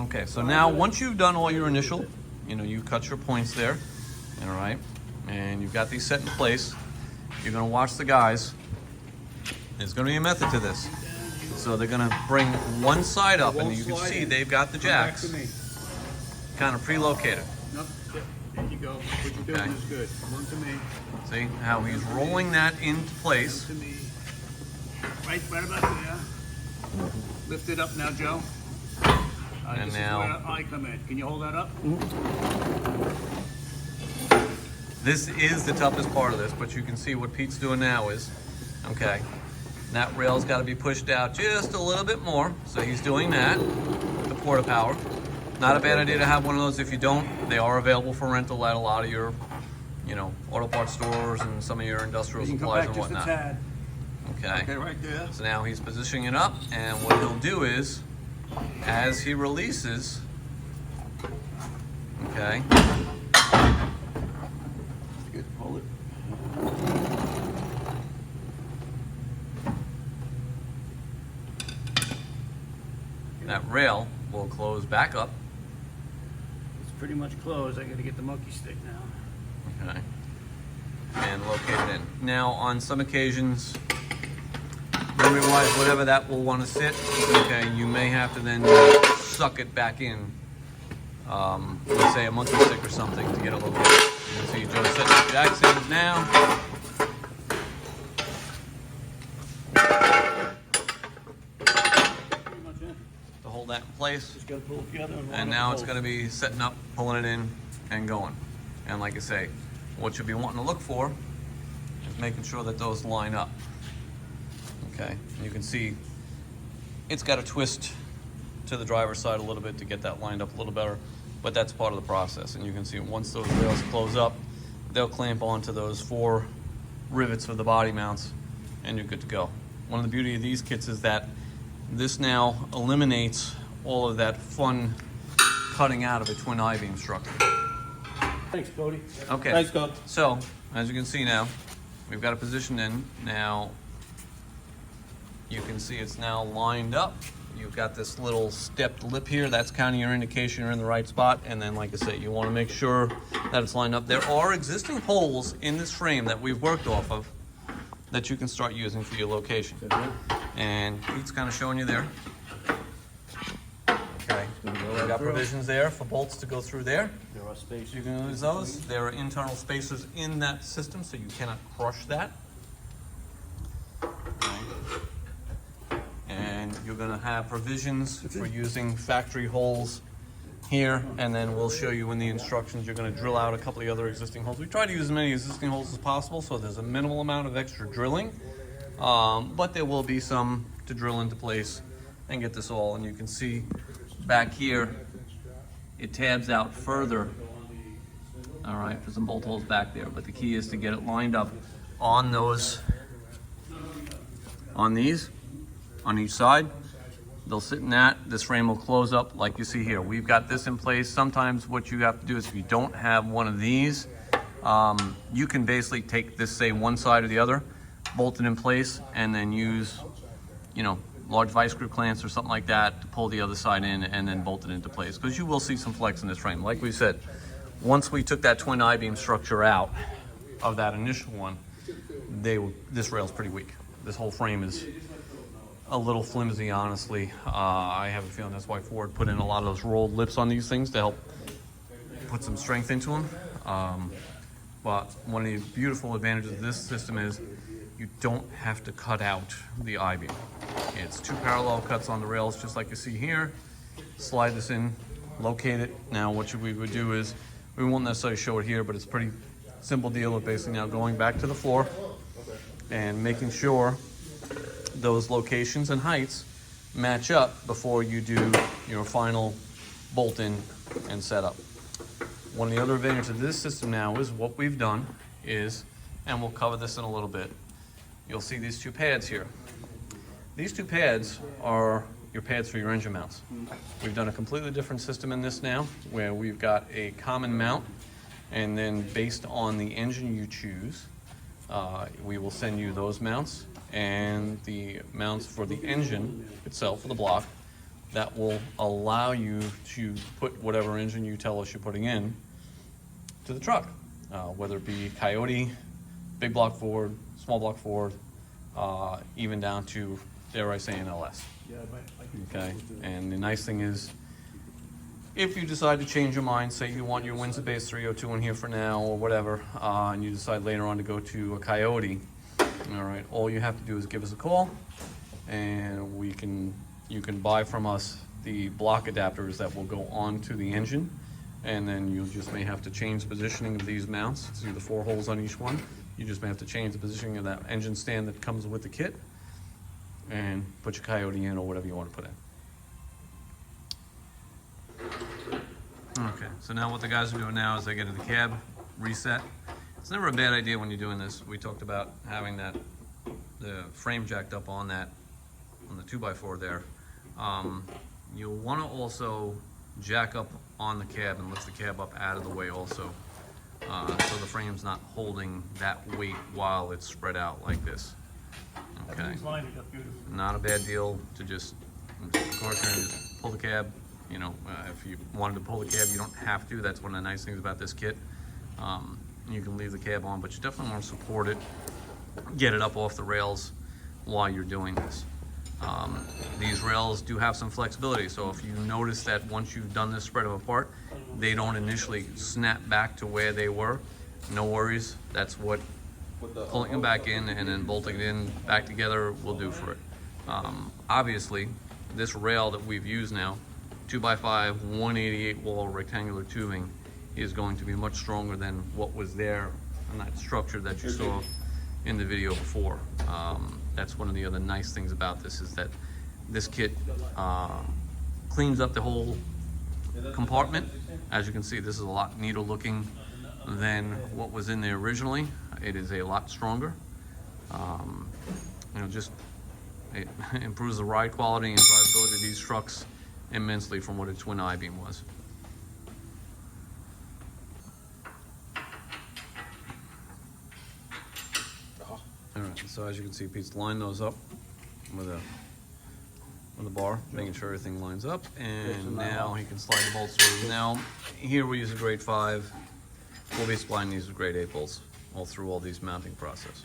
Okay, so now once you've done all your initial, you cut your points there, all right, and you've got these set in place, you're gonna watch the guys. There's gonna be a method to this. So they're gonna bring one side up, and you can see they've got the jacks kind of pre-located. Nope. There you go. What you're doing is good. Come to me. See how he's rolling that into place. Come to me. Right about there. Lift it up now, Joe. And this now, is where I come in. Can you hold that up? This is the toughest part of this, but you can see what Pete's doing now is, okay, that rail's got to be pushed out just a little bit more. So he's doing that with the porta power. Not a bad idea to have one of those. If you don't, they are available for rental at a lot of your, auto parts stores and some of your industrial supplies and whatnot. Okay, right there. So now he's positioning it up, and what he'll do is, as he releases, okay. Good. Hold it. That rail will close back up. It's pretty much closed. I got to get the monkey stick now. Okay. And locate it in. Now, on some occasions, memory-wise, whatever that will want to sit, okay, you may have to then suck it back in, let's say a monkey stick or something, to get it located. You can see Joe's setting the jacks in now. Pretty much in. To hold that in place. Just got to pull it together. And now it's going to be setting up, pulling it in, and going. And like I say, what you'll be wanting to look for is making sure that those line up. Okay, and you can see it's got to twist to the driver's side a little bit to get that lined up a little better, but that's part of the process. And you can see once those rails close up, they'll clamp onto those 4 rivets for the body mounts, and you're good to go. One of the beauty of these kits is that this now eliminates all of that fun cutting out of a twin I-beam structure. Thanks, Cody. Okay. Thanks, Cody. So, as you can see now, we've got it positioned in. Now, you can see it's now lined up. You've got this little stepped lip here. That's kind of your indication you're in the right spot. And then, like I said, you want to make sure that it's lined up. There are existing holes in this frame that we've worked off of that you can start using for your location. And Pete's kind of showing you there. Okay, we've got provisions there for bolts to go through there. There are spaces. You can use those. There are internal spacers in that system, so you cannot crush that. And you're going to have provisions for using factory holes here, and then we'll show you in the instructions you're going to drill out a couple of other existing holes. We try to use as many existing holes as possible, so there's a minimal amount of extra drilling, but there will be some to drill into place and get this all. And you can see back here, it tabs out further, all right, for some bolt holes back there, but the key is to get it lined up on those, on these, on each side. They'll sit in that. This frame will close up like you see here. We've got this in place. Sometimes what you have to do is, if you don't have one of these, you can basically take this, say, one side or the other, bolt it in place, and then use, large vice grip clamps or something like that to pull the other side in and then bolt it into place. Because you will see some flex in this frame. Like we said, once we took that twin I-beam structure out of that initial one, this rail's pretty weak. This whole frame is a little flimsy, honestly. I have a feeling that's why Ford put in a lot of those rolled lips on these things to help put some strength into them. But one of the beautiful advantages of this system is you don't have to cut out the I-beam. It's 2 parallel cuts on the rails, just like you see here. Slide this in, locate it. Now what we would do is, we won't necessarily show it here, but it's a pretty simple deal of basically now going back to the floor and making sure those locations and heights match up before you do your final bolt in and setup. One of the other advantages of this system now is what we've done is, and we'll cover this in a little bit, you'll see these 2 pads here. These 2 pads are your pads for your engine mounts. We've done a completely different system in this now, where we've got a common mount, and then based on the engine you choose, we will send you those mounts, and the mounts for the engine itself, for the block, that will allow you to put whatever engine you tell us you're putting in to the truck, whether it be Coyote, big block Ford, small block Ford, even down to, dare I say, an LS. Okay, and the nice thing is, if you decide to change your mind, say you want your Windsor Base 302 in here for now or whatever, and you decide later on to go to a Coyote, all right, all you have to do is give us a call, and you can buy from us the block adapters that will go onto the engine, and then you just may have to change the positioning of these mounts. See the 4 holes on each one. You just may have to change the positioning of that engine stand that comes with the kit, and put your Coyote in or whatever you want to put in. Okay, so now what the guys are doing now is they get to the cab, reset. It's never a bad idea when you're doing this. We talked about having the frame jacked up on the 2x4 there. You'll want to also jack up on the cab and lift the cab up out of the way also, so the frame's not holding that weight while it's spread out like this. Okay, not a bad deal to just pull the cab. You know, if you wanted to pull the cab, you don't have to. That's one of the nice things about this kit. You can leave the cab on, but you definitely want to support it, get it up off the rails while you're doing this. These rails do have some flexibility, so if you notice that once you've done this spread them apart, they don't initially snap back to where they were, no worries. That's what pulling them back in and then bolting it in back together will do for it. Obviously, this rail that we've used now, 2x5, 188 wall rectangular tubing, is going to be much stronger than what was there in that structure that you saw in the video before. That's one of the other nice things about this, is that this kit cleans up the whole compartment. As you can see, this is a lot neater looking than what was in there originally. It is a lot stronger. You know, just it improves the ride quality and drivability of these trucks immensely from what a twin I-beam was. All right, so as you can see, Pete's lined those up with a bar, making sure everything lines up, and now he can slide the bolts through. Now, here we use a grade 5. We'll be supplying these with grade 8 bolts all through all these mounting process.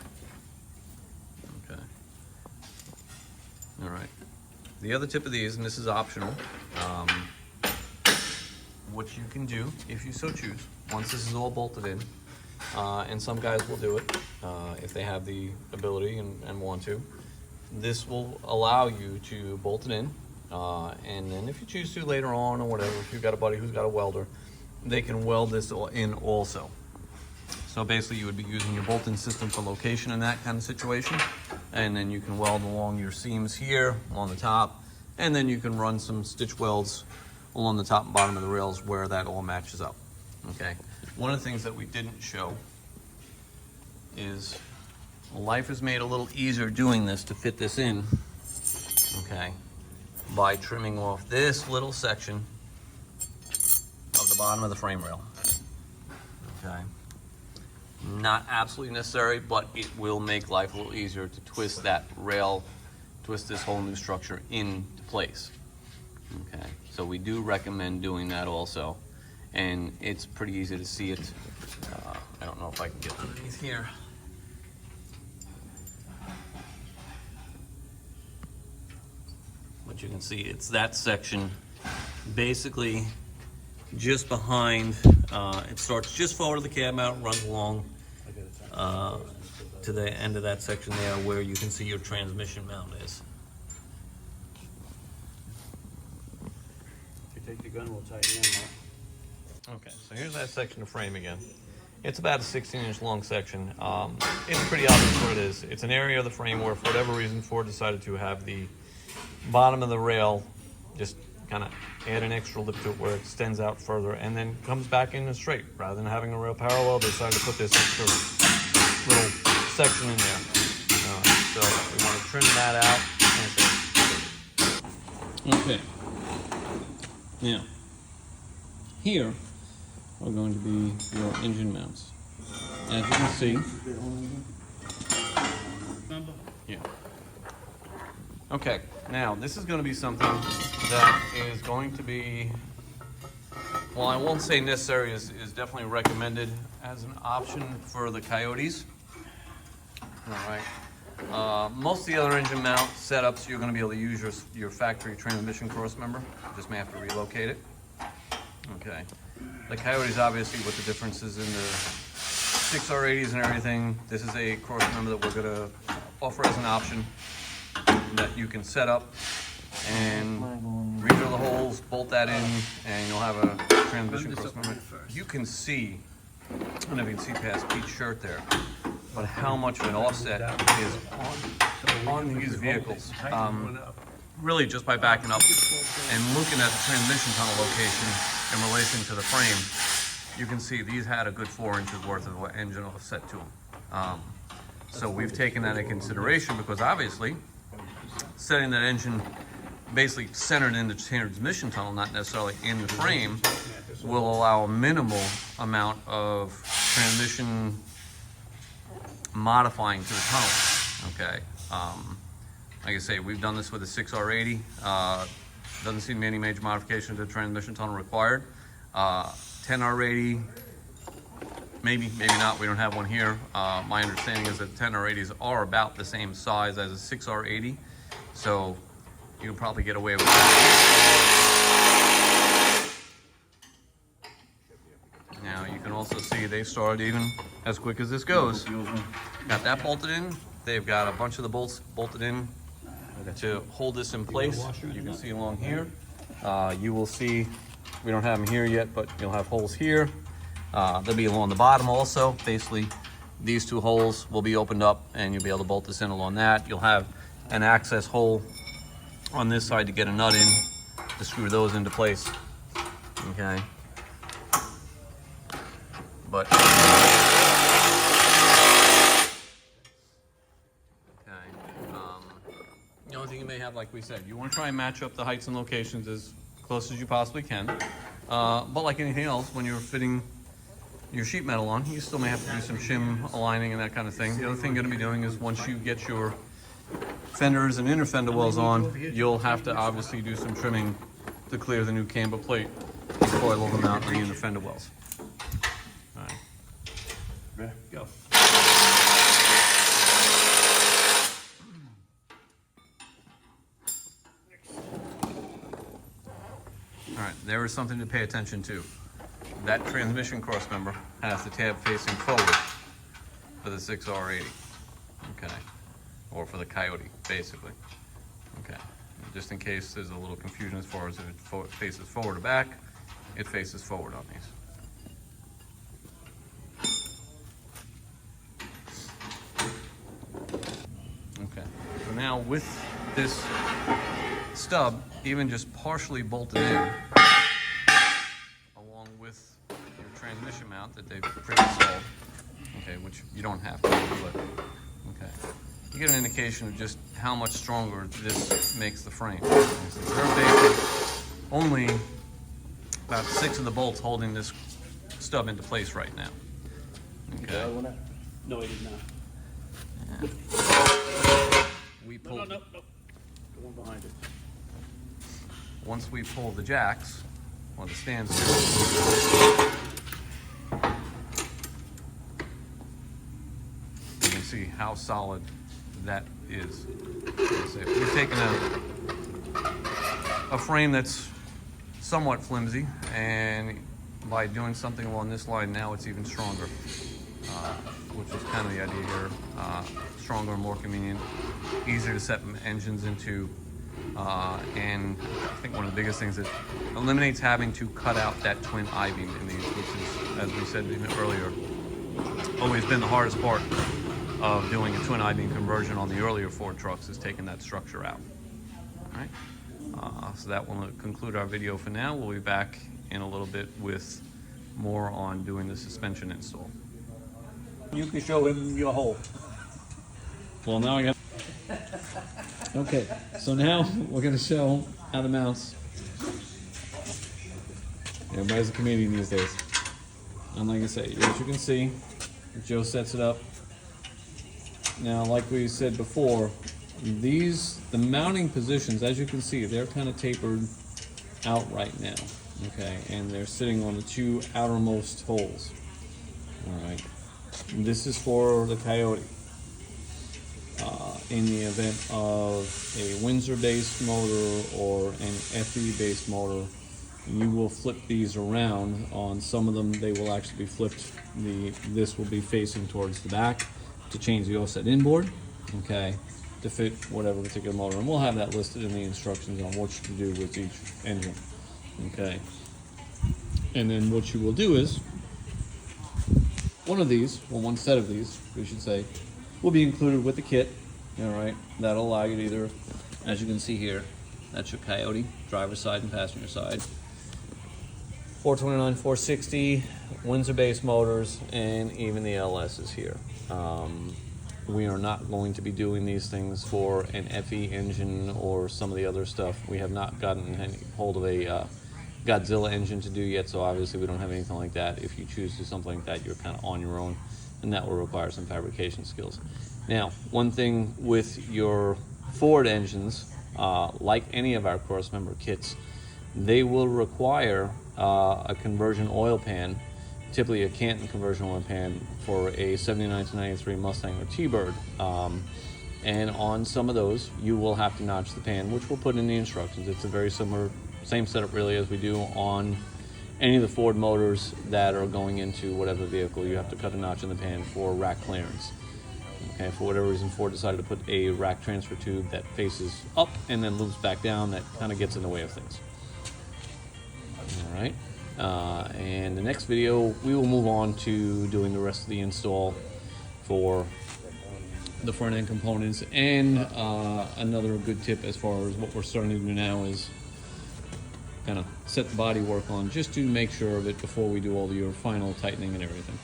Okay. All right. The other tip of these, and this is optional, what you can do, if you so choose, once this is all bolted in, and some guys will do it if they have the ability and want to, this will allow you to bolt it in, and then if you choose to later on or whatever, if you've got a buddy who's got a welder, they can weld this in also. So basically you would be using your bolt-in system for location in that kind of situation, and then you can weld along your seams here on the top, and then you can run some stitch welds along the top and bottom of the rails where that all matches up. Okay. One of the things that we didn't show is life is made a little easier doing this to fit this in, okay, by trimming off this little section of the bottom of the frame rail. Okay. Not absolutely necessary, but it will make life a little easier to twist that rail, twist this whole new structure into place. Okay, so we do recommend doing that also, and it's pretty easy to see it. I don't know if I can get underneath here. But you can see it's that section basically just behind, it starts just forward of the cab mount, runs along to the end of that section there where you can see your transmission mount is. If you take the gun, we'll tighten them up. Okay, so here's that section of frame again. It's about a 16-inch long section. It's pretty obvious what it is. It's an area of the frame where, for whatever reason, Ford decided to have the bottom of the rail just kind of add an extra lip to it where it extends out further and then comes back in and straight. Rather than having a rail parallel, they decided to put this extra little section in there. So we want to trim that out. Okay. Now, here are going to be your engine mounts. As you can see, yeah. Okay, now this is going to be something that is going to be, well, I won't say necessary, is definitely recommended as an option for the Coyotes. All right. Most of the other engine mount setups, you're going to be able to use your factory transmission cross member. Just may have to relocate it. Okay. The Coyotes, obviously, with the differences in the 6R80s and everything, this is a cross member that we're going to offer as an option that you can set up and redrill the holes, bolt that in, and you'll have a transmission cross member. You can see, I don't know if you can see past Pete's shirt there, but how much of an offset is on these vehicles. Really just by backing up and looking at the transmission tunnel location in relation to the frame, you can see these had a good 4 inches worth of engine offset to them. So we've taken that into consideration because obviously setting that engine basically centered in the transmission tunnel, not necessarily in the frame, will allow a minimal amount of transmission modifying to the tunnel. Okay. Like I say, we've done this with a 6R80. Doesn't seem to be any major modification to the transmission tunnel required. 10R80, maybe not. We don't have one here. My understanding is that 10R80s are about the same size as a 6R80, so you can probably get away with that. Now you can also see they started even as quick as this goes. Got that bolted in. They've got a bunch of the bolts bolted in to hold this in place. You can see along here. You will see, we don't have them here yet, but you'll have holes here. They'll be along the bottom also. Basically, these 2 holes will be opened up and you'll be able to bolt this in along that. You'll have an access hole on this side to get a nut in to screw those into place. Okay. But the only thing you may have, like we said, you want to try and match up the heights and locations as close as you possibly can. But like anything else, when you're fitting your sheet metal on, you still may have to do some shim aligning and that kind of thing. The other thing you're going to be doing is once you get your fenders and inner fender wells on, you'll have to obviously do some trimming to clear the new camber plate and coil them out and the inner fender wells. All right. Ready? Go. All right, there is something to pay attention to. That transmission cross member has the tab facing forward for the 6R80, okay, or for the Coyote, basically, okay. Just in case there's a little confusion as far as if it faces forward or back, it faces forward on these. Okay, so now with this stub, even just partially bolted in, along with your transmission mount that they've pre-installed, okay, which you don't have to do, but okay, you get an indication of just how much stronger this makes the frame. So there are basically only about 6 of the bolts holding this stub into place right now. Okay. No, I did not. Yeah. We pulled. No. The one behind it. Once we pull the jacks, or the stands you can see how solid that is. We've taken a frame that's somewhat flimsy, and by doing something along this line now, it's even stronger, which is kind of the idea here. Stronger, more convenient, easier to set engines into. And I think one of the biggest things is eliminates having to cut out that twin I-beam in these, which is, as we said even earlier, always been the hardest part of doing a twin I-beam conversion on the earlier Ford trucks, is taking that structure out. All right. So that will conclude our video for now. We'll be back in a little bit with more on doing the suspension install. You can show him your hole. Well, now I got. Okay, so now we're going to show how the mounts. Everybody's a comedian these days. And like I say, as you can see, Joe sets it up. Now, like we said before, the mounting positions, as you can see, they're kind of tapered out right now, okay? And they're sitting on the two outermost holes, all right? This is for the Coyote. In the event of a Windsor-based motor or an FE-based motor, you will flip these around. On some of them, they will actually be flipped. This will be facing towards the back to change the offset inboard, okay, to fit whatever particular motor. And we'll have that listed in the instructions on what you can do with each engine, okay. And then what you will do is, one of these, or one set of these, we should say, will be included with the kit. All right, that'll allow you to either, as you can see here, that's your Coyote, driver's side and passenger side. 429, 460, Windsor-based motors, and even the LS is here. We are not going to be doing these things for an FE engine or some of the other stuff. We have not gotten any hold of a Godzilla engine to do yet, so obviously we don't have anything like that. If you choose to do something like that, you're kind of on your own, and that will require some fabrication skills. Now, one thing with your Ford engines, like any of our cross-member kits, they will require a conversion oil pan, typically a Canton conversion oil pan for a 79 to 93 Mustang or T-Bird. And on some of those, you will have to notch the pan, which we'll put in the instructions. It's a very similar, same setup really as we do on any of the Ford motors that are going into whatever vehicle. You have to cut a notch in the pan for rack clearance. Okay, for whatever reason, Ford decided to put a rack transfer tube that faces up and then loops back down. That kind of gets in the way of things. All right, and the next video, we will move on to doing the rest of the install for the front end components. And another good tip as far as what we're starting to do now is kind of set the body work on, just to make sure of it before we do all your final tightening and everything.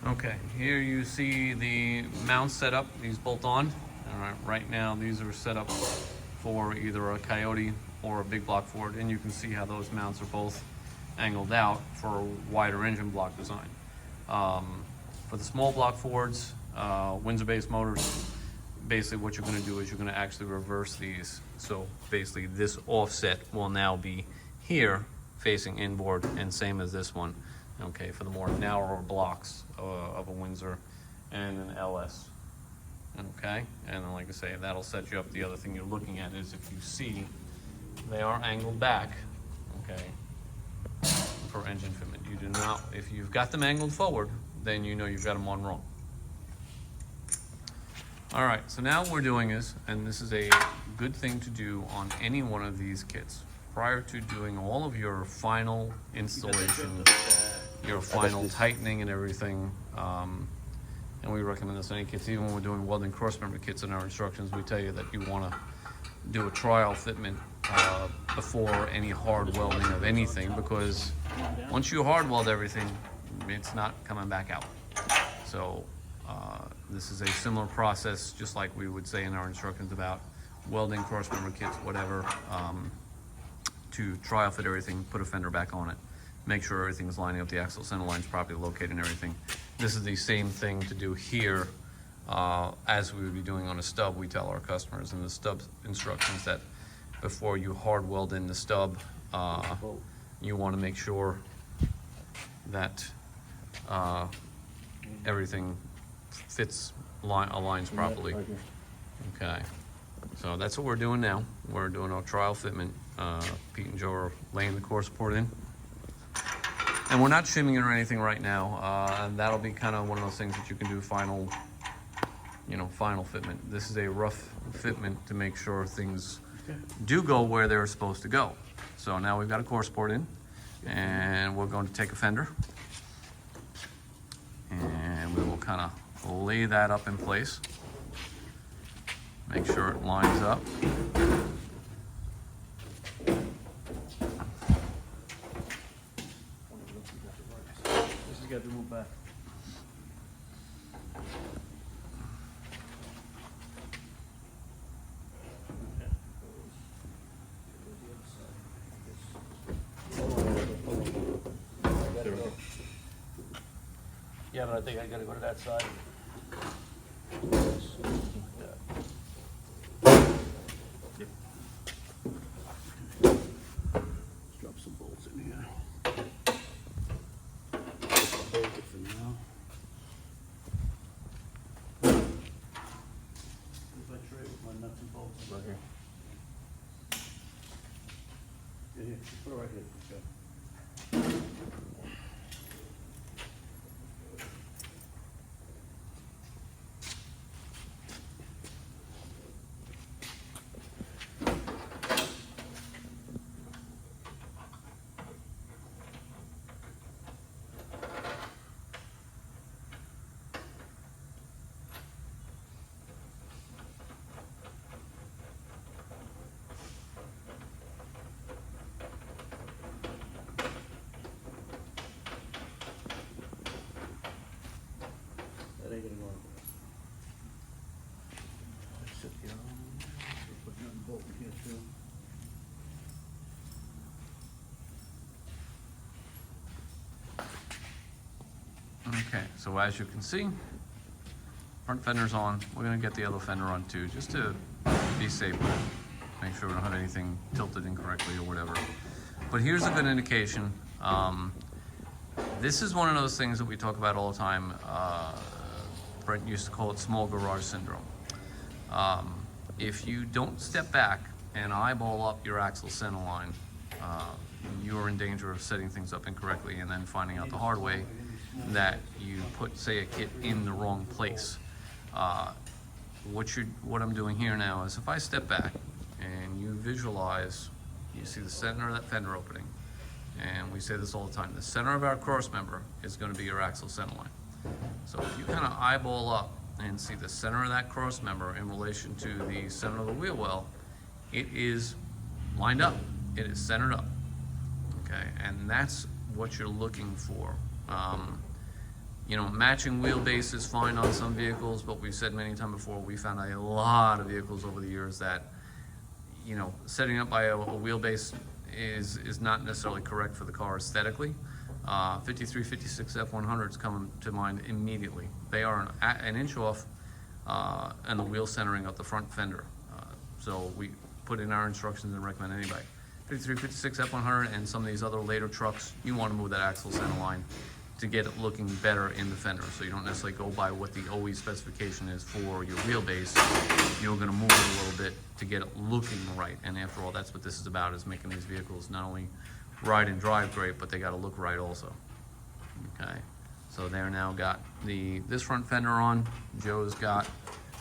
Okay, here you see the mounts set up, these bolt on. All right, right now these are set up for either a Coyote or a big block Ford, and you can see how those mounts are both angled out for a wider engine block design. For the small block Fords, Windsor-based motors, basically what you're going to do is you're going to actually reverse these. So basically this offset will now be here facing inboard, and same as this one. Okay, for the more narrower blocks of a Windsor and an LS. Okay, and then like I say, that'll set you up. The other thing you're looking at is, if you see, they are angled back, okay, for engine fitment. You do not, if you've got them angled forward, then you know you've got them on wrong. All right, so now what we're doing is, and this is a good thing to do on any one of these kits, prior to doing all of your final installation, your final tightening and everything, and we recommend this on any kits. Even when we're doing welding cross-member kits, in our instructions, we tell you that you want to do a trial fitment before any hard welding of anything, because once you hard weld everything, it's not coming back out. So this is a similar process, just like we would say in our instructions about welding cross-member kits, whatever, to trial fit everything, put a fender back on it, make sure everything's lining up, the axle center line's properly located and everything. This is the same thing to do here as we would be doing on a stub. We tell our customers in the stub instructions that before you hard weld in the stub, you want to make sure that everything fits, aligns properly. Okay, so that's what we're doing now. We're doing our trial fitment. Pete and Joe are laying the core support in. And we're not shimming it or anything right now, and that'll be kind of one of those things that you can do final, final fitment. This is a rough fitment to make sure things do go where they're supposed to go. So now we've got a core support in, and we're going to take a fender, and we will kind of lay that up in place, make sure it lines up. You got to move back. Yeah, but I think I got to go to that side. Yeah. bolts in here. Hold it for now. Here's my tray with my nuts and bolts. Right here. Yeah, here, put it right here. Okay. That ain't gonna go on. Let's sit the other one. Put another bolt in here too. Okay, so as you can see, front fender's on. We're gonna get the other fender on too, just to be safe with it. Make sure we don't have anything tilted incorrectly or whatever. But here's a good indication. This is one of those things that we talk about all the time. Brent used to call it small garage syndrome. If you don't step back and eyeball up your axle center line, you're in danger of setting things up incorrectly and then finding out the hard way that you put, say, a kit in the wrong place. What I'm doing here now is if I step back and you visualize, you see the center of that fender opening, and we say this all the time, the center of our cross member is going to be your axle center line. So if you kind of eyeball up and see the center of that cross member in relation to the center of the wheel well, it is lined up, it is centered up, okay? And that's what you're looking for. You know, matching wheelbase is fine on some vehicles, but we've said many times before, we found a lot of vehicles over the years that, you know, setting up by a wheelbase is not necessarily correct for the car aesthetically. 53, 56 F-100s come to mind immediately. They are an inch off and the wheel centering up the front fender. So we put in our instructions and recommend anybody. 53, 56 F-100 and some of these other later trucks, you want to move that axle center line to get it looking better in the fender. So you don't necessarily go by what the OE specification is for your wheelbase. You're going to move it a little bit to get it looking right. And after all, that's what this is about, is making these vehicles not only ride and drive great, but they got to look right also. Okay, so they're now got this front fender on. Joe's got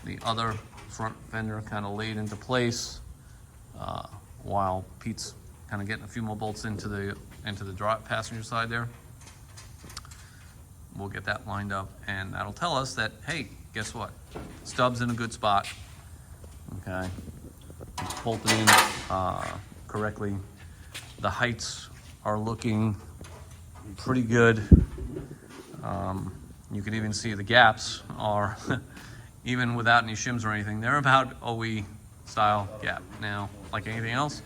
the other front fender kind of laid into place, while Pete's kind of getting a few more bolts into the passenger side there. We'll get that lined up, and that'll tell us that, hey, guess what? Stub's in a good spot. Okay, it's bolted in correctly. The heights are looking pretty good. You can even see the gaps are, even without any shims or anything, they're about OE style gap. Now, like anything else,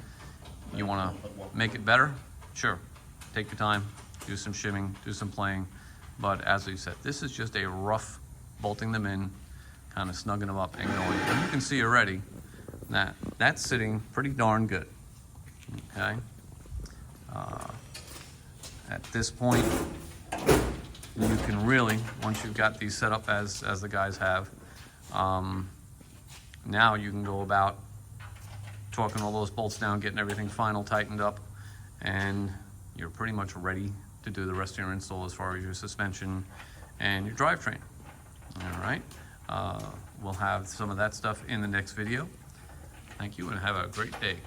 you want to make it better? Sure, take your time, do some shimming, do some playing. But as we said, this is just a rough bolting them in, kind of snugging them up and going. And you can see already that that's sitting pretty darn good. Okay. At this point, you can really, once you've got these set up as the guys have, now you can go about torquing all those bolts down, getting everything final tightened up, and you're pretty much ready to do the rest of your install as far as your suspension and your drivetrain. All right, we'll have some of that stuff in the next video. Thank you and have a great day.